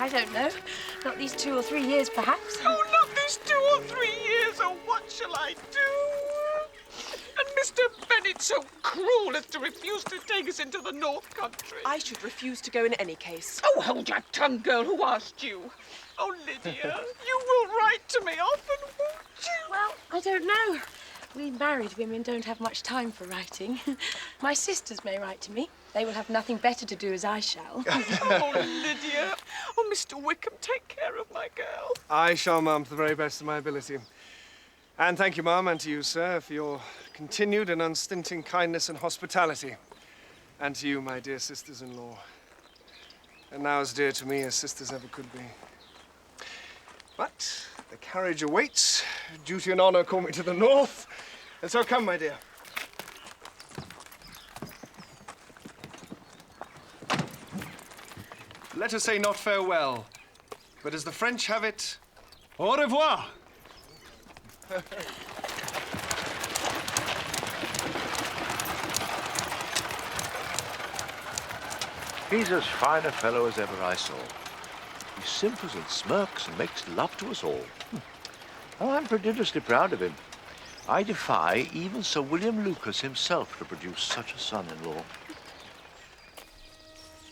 I don't know. Not these 2 or 3 years, perhaps. Oh, not these 2 or 3 years. Oh, what shall I do? And Mr. Bennet so cruel as to refuse to take us into the North Country. I should refuse to go in any case. Oh, hold your tongue, girl. Who asked you? Oh, Lydia, you will write to me often, won't you? Well, I don't know. We married women don't have much time for writing. My sisters may write to me. They will have nothing better to do, as I shall. Oh, Lydia. Oh, Mr. Wickham, take care of my girl. I shall, Mum, to the very best of my ability. And thank you, Mum, and to you, sir, for your continued and unstinting kindness and hospitality. And to you, my dear sisters-in-law. And now as dear to me as sisters ever could be. But the carriage awaits. Duty and honor call me to the north. And so come, my dear. Let us say not farewell, but as the French have it, au revoir. He's as fine a fellow as ever I saw. He simpers and smirks and makes love to us all. I'm prodigiously proud of him. I defy even Sir William Lucas himself to produce such a son-in-law.